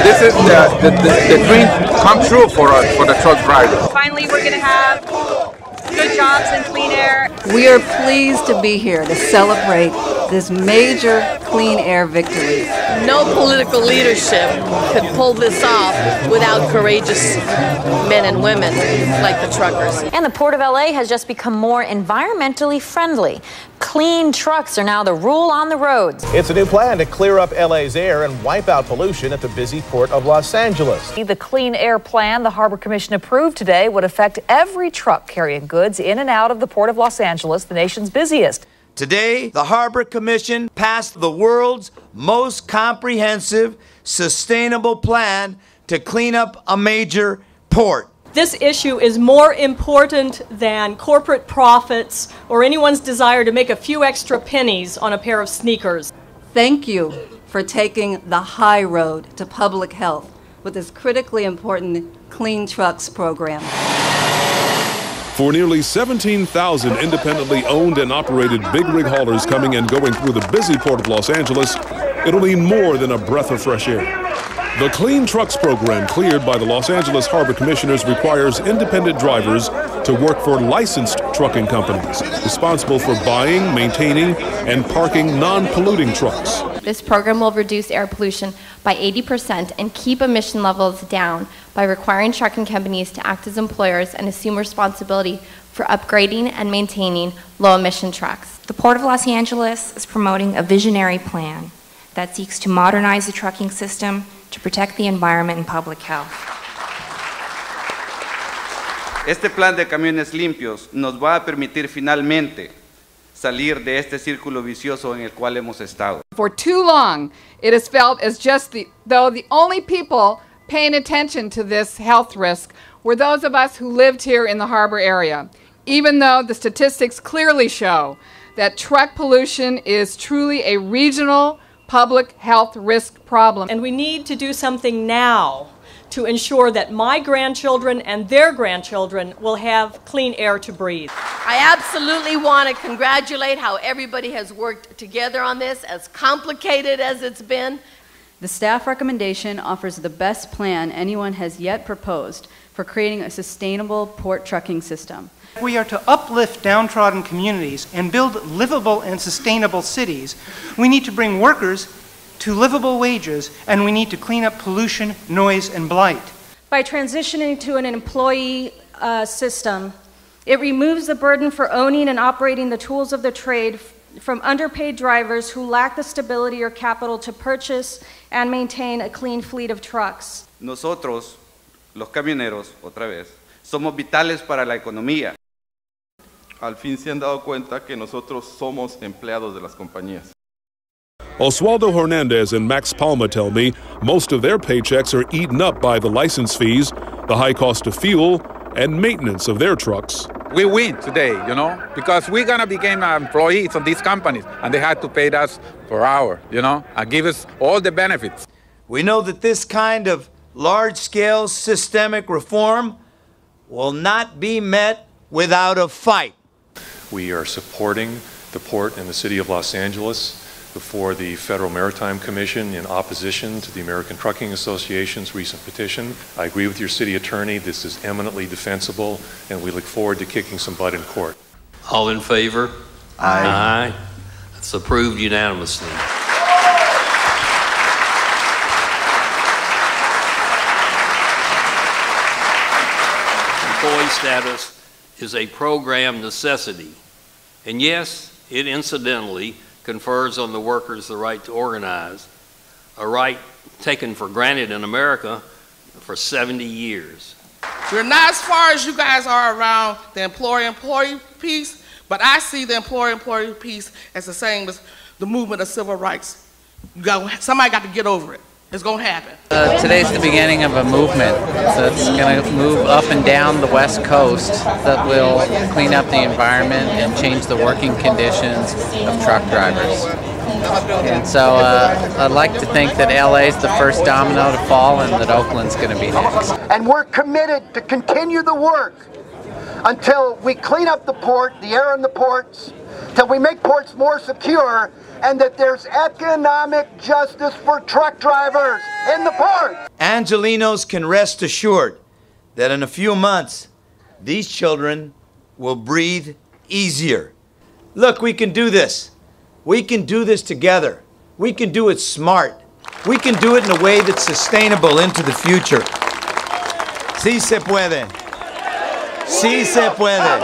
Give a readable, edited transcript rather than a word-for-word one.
this is the dream come true for us, for the truck drivers. Finally, we're going to have good jobs and clean air. We are pleased to be here to celebrate this major clean air victory. No political leadership could pull this off without courageous men and women like the truckers. And the Port of LA has just become more environmentally friendly. Clean trucks are now the rule on the roads. It's a new plan to clear up LA's air and wipe out pollution at the busy Port of Los Angeles. The Clean Air Plan the Harbor Commission approved today would affect every truck carrying goods in and out of the Port of Los Angeles, the nation's busiest. Today, the Harbor Commission passed the world's most comprehensive, sustainable plan to clean up a major port. This issue is more important than corporate profits or anyone's desire to make a few extra pennies on a pair of sneakers. Thank you for taking the high road to public health with this critically important Clean Trucks program. For nearly 17,000 independently owned and operated big rig haulers coming and going through the busy Port of Los Angeles, it'll mean more than a breath of fresh air. The Clean Trucks program, cleared by the Los Angeles Harbor Commissioners, requires independent drivers to work for licensed trucking companies responsible for buying, maintaining, and parking non-polluting trucks. This program will reduce air pollution by 80% and keep emission levels down by requiring trucking companies to act as employers and assume responsibility for upgrading and maintaining low-emission trucks. The Port of Los Angeles is promoting a visionary plan that seeks to modernize the trucking system to protect the environment and public health. Este plan de camiones limpios nos va a permitir finalmente salir de este círculo vicioso en el cual hemos estado. For too long, it is felt as though the only people paying attention to this health risk were those of us who lived here in the harbor area, even though the statistics clearly show that truck pollution is truly a regional public health risk problem. And we need to do something now to ensure that my grandchildren and their grandchildren will have clean air to breathe. I absolutely want to congratulate how everybody has worked together on this, as complicated as it's been. The staff recommendation offers the best plan anyone has yet proposed for creating a sustainable port trucking system. We are to uplift downtrodden communities and build livable and sustainable cities. We need to bring workers to livable wages, and we need to clean up pollution, noise, and blight. By transitioning to an employee system, it removes the burden for owning and operating the tools of the trade from underpaid drivers who lack the stability or capital to purchase and maintain a clean fleet of trucks. Nosotros, los camioneros, otra vez, somos vitales para la economía. Al fin se han dado cuenta que nosotros somos empleados de las compañías. Oswaldo Hernandez and Max Palma tell me most of their paychecks are eaten up by the license fees, the high cost of fuel, and maintenance of their trucks. We win today, because we're going to become employees of these companies, and they had to pay us per hour, and give us all the benefits. We know that this kind of large-scale systemic reform will not be met without a fight. We are supporting the port and the city of Los Angeles before the Federal Maritime Commission in opposition to the American Trucking Association's recent petition. I agree with your city attorney, this is eminently defensible, and we look forward to kicking some butt in court. All in favor? Aye. Aye. It's approved unanimously. Employee status is a program necessity, and yes, it incidentally confers on the workers the right to organize, a right taken for granted in America for 70 years. We're not as far as you guys are around the employer-employee piece, but I see the employer-employee piece as the same as the movement of civil rights. Somebody got to get over it. It's going to happen. Today's the beginning of a movement that's going to move up and down the West Coast that will clean up the environment and change the working conditions of truck drivers. And so I'd like to think that LA is the first domino to fall and that Oakland's going to be next. And we're committed to continue the work until we clean up the port, the air in the ports, till we make ports more secure, and that there's economic justice for truck drivers in the port. Angelenos can rest assured that in a few months, these children will breathe easier. Look, we can do this. We can do this together. We can do it smart. We can do it in a way that's sustainable into the future. Sí se puede. Sí se puede.